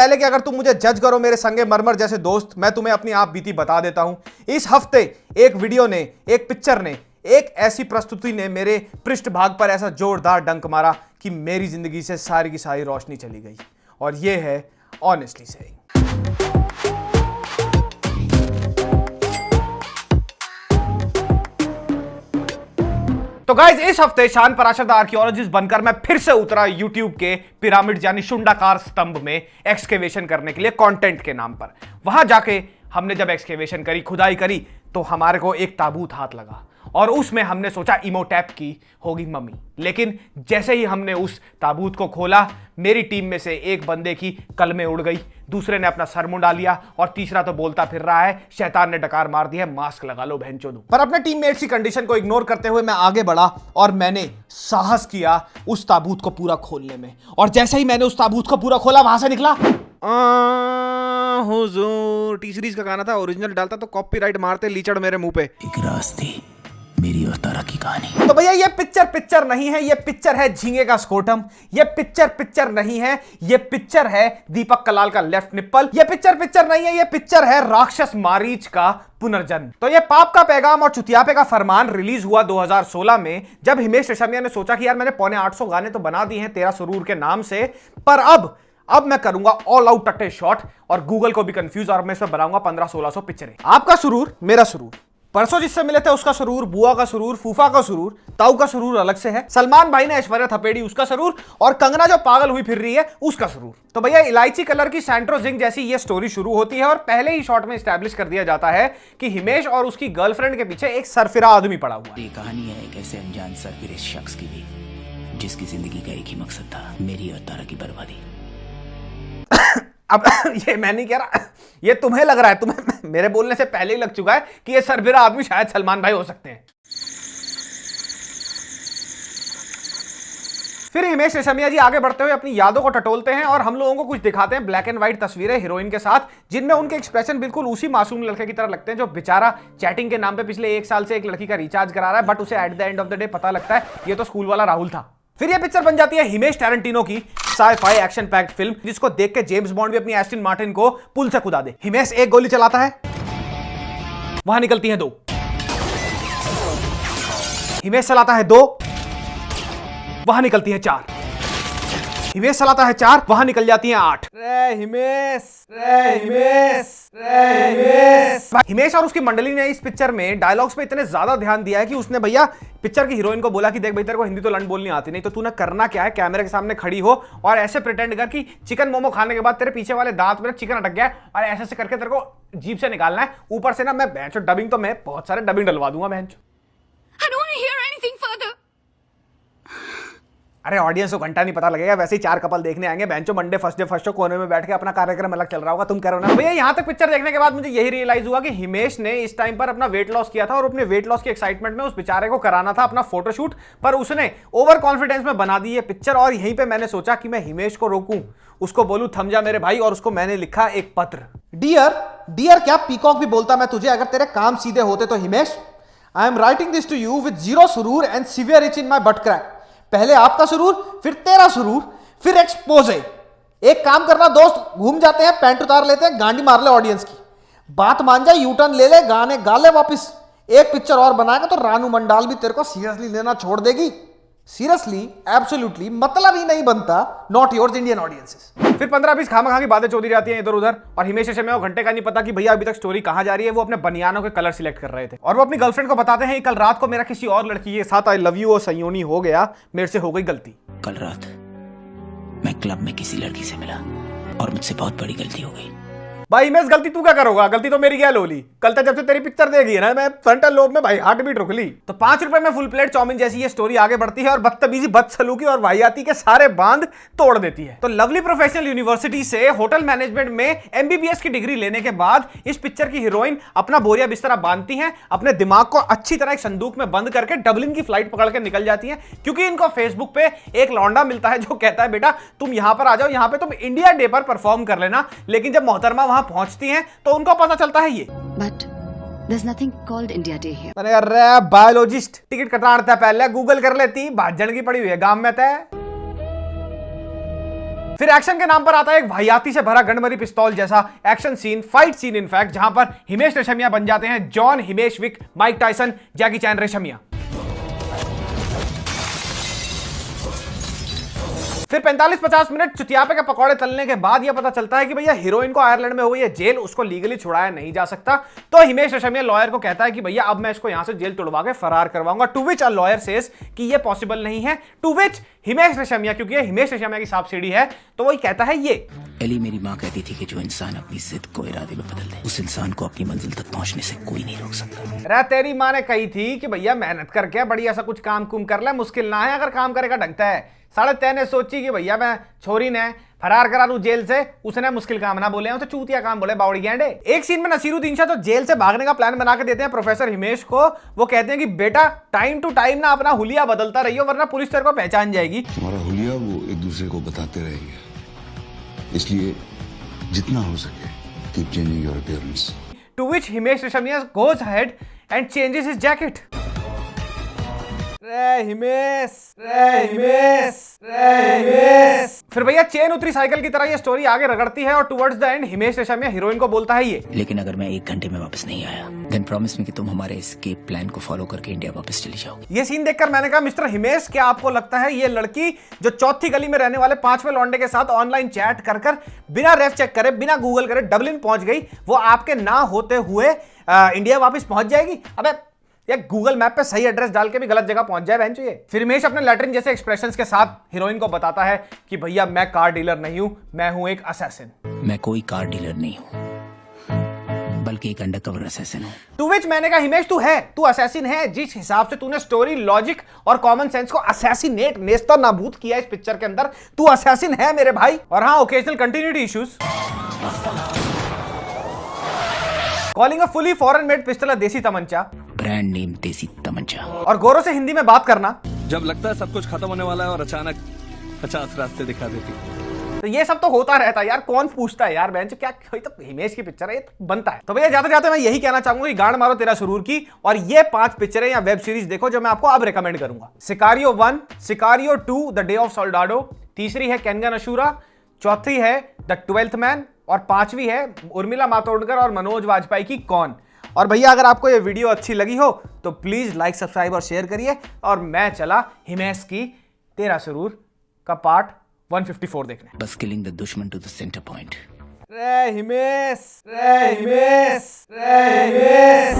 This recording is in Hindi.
पहले कि अगर तुम मुझे जज करो मेरे संगे मरमर जैसे दोस्त, मैं तुम्हें अपनी आप बीती बता देता हूं। इस हफ्ते एक वीडियो ने, एक पिक्चर ने, एक ऐसी प्रस्तुति ने मेरे पृष्ठभाग पर ऐसा जोरदार डंक मारा कि मेरी जिंदगी से सारी की सारी रोशनी चली गई। और यह है ऑनेस्टली सेइंग। तो गाइज, इस हफ्ते शान पराशर द आर्कियोलॉजिस्ट बनकर मैं फिर से उतरा यूट्यूब के पिरामिड यानी शुंडाकार स्तंभ में एक्सकेवेशन करने के लिए कंटेंट के नाम पर। वहां जाके हमने जब एक्सकेवेशन करी, खुदाई करी, तो हमारे को एक ताबूत हाथ लगा और उसमें हमने सोचा इमोटैप की होगी मम्मी। लेकिन जैसे ही हमने उस ताबूत को खोला, मेरी टीम में से एक बंदे की कलमें उड़ गई, दूसरे ने अपना सर मुंडा लिया और तीसरा तो बोलता फिर रहा है शैतान ने डकार मार दी है, मास्क लगा लो बहनचोदू। पर अपने टीममेट्स की कंडीशन को इग्नोर करते हुए मैं आगे बढ़ा और मैंने साहस किया उस ताबूत को पूरा खोलने में। और जैसे ही मैंने उस ताबूत को पूरा खोला, वहां से निकला हुजूर। टी सीरीज का गाना था, ओरिजिनल डालता तो कॉपीराइट मारते लीचड़ मेरे मुंह पे। एक राज थी मेरी और तारा की कहानी। तो भैया ये पिक्चर नहीं है, ये पिक्चर है झींगे का स्कोटम। ये पिक्चर नहीं है, ये पिक्चर है दीपक कलाल का लेफ्ट निप्पल। ये पिक्चर नहीं है, ये पिक्चर है राक्षस मारीच का पुनर्जन्म। तो ये पाप का पैगाम और चुतियापे का फरमान रिलीज हुआ 2016 में, जब हिमेश रेशमिया ने सोचा कि यार मैंने 850 गाने तो बना दिए हैं तेरा सुरूर के नाम से, पर अब मैं करूंगा ऑल आउट टट्टे शॉट और गूगल को भी कंफ्यूज, और मैं इसमें बनाऊंगा 1500-1600 पिक्चरें। आपका सुरूर, मेरा सुरूर, परसों जिससे मिले थे उसका सुरूर, बुआ का सुरूर, फूफा का सुरूर, ताऊ का सुरूर अलग से है, सलमान भाई ने ऐश्वर्या थपेड़ी उसका सुरूर, और कंगना जो पागल हुई फिर रही है उसका सुरूर। तो भैया इलायची कलर की सैंट्रो जिंग जैसी ये स्टोरी शुरू होती है और पहले ही शॉट में एस्टैब्लिश कर दिया जाता है कि हिमेश और उसकी गर्लफ्रेंड के पीछे एक सरफिरा आदमी पड़ा हुआ है। ये कहानी है एक ऐसे अनजान सरफिरे शख्स की भी, जिसकी जिंदगी का एक ही मकसद था, मेरी और तारा की बर्बादी। अब ये मैं नहीं कह रहा, ये तुम्हें लग रहा है, तुम्हें मेरे बोलने से पहले ही लग चुका है कि ये सरफिरा आदमी शायद सलमान भाई हो सकते हैं। फिर हिमेश रेशमिया जी आगे बढ़ते हुए अपनी यादों को टटोलते हैं और हम लोगों को कुछ दिखाते हैं ब्लैक एंड व्हाइट तस्वीरें हीरोइन के साथ, जिनमें उनके एक्सप्रेशन बिल्कुल उसी मासूम लड़के की तरह लगते हैं जो बेचारा चैटिंग के नाम पे पिछले 1 साल से एक लड़की का रिचार्ज करा रहा है, बट उसे at the end of the day पता लगता है ये तो स्कूल वाला राहुल था। फिर ये पिक्चर बन जाती है हिमेश टैरेंटिनो की साइ-फाई एक्शन पैक्ड फिल्म, जिसको देख के जेम्स बॉन्ड भी अपनी एस्टन मार्टिन को पुल से कूदा दे। हिमेश एक गोली चलाता है, वहां निकलती है 2। हिमेश चलाता है 2, वहां निकलती है 4। हिमेश चलाता है 4, वहां निकल जाती है 8। हिमेश और उसकी मंडली ने इस पिक्चर में डायलॉग्स पे इतने ज्यादा ध्यान दिया है कि उसने भैया पिक्चर की हीरोइन को बोला कि देख भाई तेरे को हिंदी तो लंड बोलनी आती नहीं, तो तूने करना क्या है, कैमरे के सामने खड़ी हो और ऐसे प्रिटेंड कर कि चिकन मोमो खाने के बाद तेरे पीछे वाले दांत में चिकन अटक गया है और ऐसे करके तेरे को जीभ से निकालना है। ऊपर से ना मैं बेंचो डबिंग, तो मैं बहुत सारे डबिंग डलवा दूंगा बेंचो। अरे ऑडियंस को घंटा नहीं पता लगेगा, वैसे ही 4 कपल देखने आएंगे बेंचो, Monday first day first show कोने में बैठ के अपना कार्यक्रम अलग चल रहा होगा, तुम करो ना भैया। यहां तक पिक्चर देखने के बाद मुझे यही रियलाइज हुआ कि हिमेश ने इस टाइम पर अपना वेट लॉस किया था और अपने वेट लॉस की एक्साइटमेंट में उस बेचारे को कराना था अपना फोटोशूट, पर उसने ओवर कॉन्फिडेंस में बना दी ये पिक्चर। और यहीं पे मैंने सोचा कि मैं हिमेश को रोकूं, उसको बोलूं थम जा मेरे भाई, और उसको मैंने लिखा एक पत्र। डियर क्या पीकॉक भी बोलता मैं तुझे अगर तेरे काम सीधे होते तो। Himesh, I am writing this to you with 0 Suroor and severe itch in my butt crack. पहले आपका सुरूर, फिर तेरा सुरूर, फिर एक्सपोज है। एक काम करना दोस्त, घूम जाते हैं, पैंट उतार लेते हैं, गांडी मार ले ऑडियंस की, बात मान जा, यू टर्न ले ले, गाने गा ले वापिस। एक पिक्चर और बनाएगा तो रानू मंडाल भी तेरे को सीरियसली लेना छोड़ देगी। सीरियसली, एब्सोल्युटली, मतलब ही नहीं बनता, नॉट योर्स इंडियन ऑडियंसेस। फिर 15-20 खामा की बातें चोदी जाती हैं इधर उधर, और हिमेश रेशमिया को घंटे का नहीं पता कि भैया अभी तक स्टोरी कहां जा रही है। वो अपने बनियानों के कलर सिलेक्ट कर रहे थे और वो अपनी गर्लफ्रेंड को बताते हैं कल रात को मेरा किसी और लड़की के साथ आई लव यू और संयोनी हो गया, मेरे से हो गई गलती। कल रात मैं क्लब में किसी लड़की से मिला और मुझसे बहुत बड़ी गलती हो गई। भाई हिमेश, गलती तू क्या करोगा, गलती तो मेरी क्या लोली। कल तक जब से तेरी पिक्चर देखी है ना, मैं फ्रंटल लोब में भाई हार्ट बीट रुक ली। तो 5 रुपए में फुल प्लेट चाउमीन जैसी ये स्टोरी आगे बढ़ती है और बदतमीजी, बदसलूकी और वाहियाती के सारे बांध तोड़ देती है। तो लवली प्रोफेशनल यूनिवर्सिटी से होटल मैनेजमेंट में MBBS की डिग्री लेने के बाद इस पिक्चर की हीरोइन अपना बोरिया बिस्तरा बांधती हैं, अपने दिमाग को अच्छी तरह एक संदूक में बंद करके डबलिन की फ्लाइट पकड़ के निकल जाती हैं, क्योंकि इनको फेसबुक पे एक लौंडा मिलता है जो कहता है बेटा तुम यहां पर आ जाओ, यहां पे तुम इंडिया डे पर परफॉर्म कर लेना। लेकिन जब मोहतरमा वहां पहुंचती हैं तो उनको पता चलता है ये But there's nothing called India Day here. अरे बायोलॉजिस्ट टिकट कटाता पहले गूगल कर लेती, भाजन की पड़ी हुई है गांव में तय। फिर एक्शन के नाम पर आता है एक वाहियाती से भरा गंडमरी पिस्तौल जैसा action scene, fight scene in fact, जहां पर हिमेश रेशमिया बन जाते हैं John, Himesh Wick, Mike Tyson, Jackie Chan Reshammiya. फिर 45-50 मिनट चुतियापे के पकौड़े तलने के बाद यह पता चलता है कि भैया हीरोइन को आयरलैंड में हो गई है जेल, उसको लीगली छुड़ाया नहीं जा सकता। तो हिमेश रेशमिया लॉयर को कहता है कि भैया अब मैं इसको यहां से जेल तोड़वा के फरार करवाऊंगा। To which a lawyer says कि यह पॉसिबल नहीं है। टू विच हिमेश रेशमिया, क्योंकि ये हिमेश रेशमिया की सांप सीढ़ी है, तो वही कहता है ये एली, मेरी माँ कहती थी कि जो इंसान अपनी जिद को इरादे में बदल दे, उस इंसान को अपनी मंजिल तक पहुंचने से कोई नहीं रोक सकता। रे तेरी माँ ने कही थी कि भैया मेहनत करके बढ़िया सा कुछ काम कुम कर ले, मुश्किल ना है अगर काम करेगा ढंगता है। साढ़े तय ने सोची कि भैया मैं छोरी ने फरार करा दूं जेल से, उसने मुश्किल काम ना बोले, तो चूतिया काम बोले बावड़ी गेंडे। एक सीन में नसीरुद्दीन शाह तो जेल से भागने का प्लान बना के देते हैं प्रोफेसर हिमेश को। वो कहते हैं कि बेटा टाइम टू टाइम ना अपना हुलिया बदलता रहियो, वरना पुलिस तेरे को पहचान जाएगी। हमारा हुलिया वो एक दूसरे को बताते रहेंगे, इसलिए जितना हो सके keep changing your appearance. To which Himesh Reshammiya goes ahead and changes his jacket. रे हिमेश, रे हिमेश, रे हिमेश। फिर भैया चेन उतरी साइकिल की तरह ये स्टोरी आगे रगड़ती है और towards the end Himesh Reshammiya heroine को बोलता है ये, लेकिन अगर मैं 1 घंटे में वापस नहीं आया, देन प्रॉमिस मी कि तुम हमारे एस्केप प्लान को फॉलो करके इंडिया वापस चली जाओगी। ये सीन देखकर मैंने कहा मिस्टर हिमेश, क्या आपको लगता है ये लड़की जो चौथी गली में रहने वाले 5वें लौंडे के साथ ऑनलाइन चैट कर बिना रेफ चेक करे, बिना गूगल करे डबलिन पहुंच गई, वो आपके ना होते हुए इंडिया वापस पहुंच जाएगी? अबे या गूगल मैप पे सही एड्रेस डाल के भी गलत जगह पहुंच जाए बहन चाहिए। फिर हिमेश अपने लैट्रिन जैसे एक्सप्रेशंस के साथ हीरोइन को बताता है कि भैया मैं कार डीलर नहीं हूं, मैं हूं एक असैसिन। मैं कोई कार डीलर नहीं हूं, बल्कि एक अंडरकवर असैसिन हूं। टू विच मैंने कहा हिमेश तू असैसिन है। जिस हिसाब से तूने स्टोरी, लॉजिक और कॉमन सेंस को असैसिनेट, नेस्ता नाबूद किया इस पिक्चर के अंदर, तू असैसिन है मेरे भाई। और हाँ, occasional continuity issues. Calling a fully foreign made pistol देसी तमंचा, ब्रांड नेम देसी तमंचा। और गोरों से हिंदी में बात करना जब लगता है सब कुछ खत्म होने वाला है और अचानक 50 रास्ते दिखा देती। तो ये सब तो होता रहता है यार, कौन पूछता है यार बेंच, क्या कोई तो हिमेश की पिक्चर है, ये तो बनता है। तो भैया जाते जाते मैं यही कहना चाहूंगा कि गांड मारो तेरा सुरूर की, और ये 5 पिक्चरें या वेब सीरीज देखो जो मैं आपको अब रेकमेंड करूंगा। सिकारियो 1, सिकारियो 2 द डे ऑफ सोल्डाडो, तीसरी है केंगन अशूरा, चौथी है द 12th मैन, और 5वीं है उर्मिला मातोंडकर और मनोज वाजपेयी की कौन। और भैया अगर आपको ये वीडियो अच्छी लगी हो तो प्लीज लाइक, सब्सक्राइब और शेयर करिए। और मैं चला हिमेश की तेरा सुरूर का पार्ट 154 देखने। बस किलिंग द दुश्मन टू द सेंटर पॉइंट। रे हिमेश, रे हिमेश, रे हिमेश।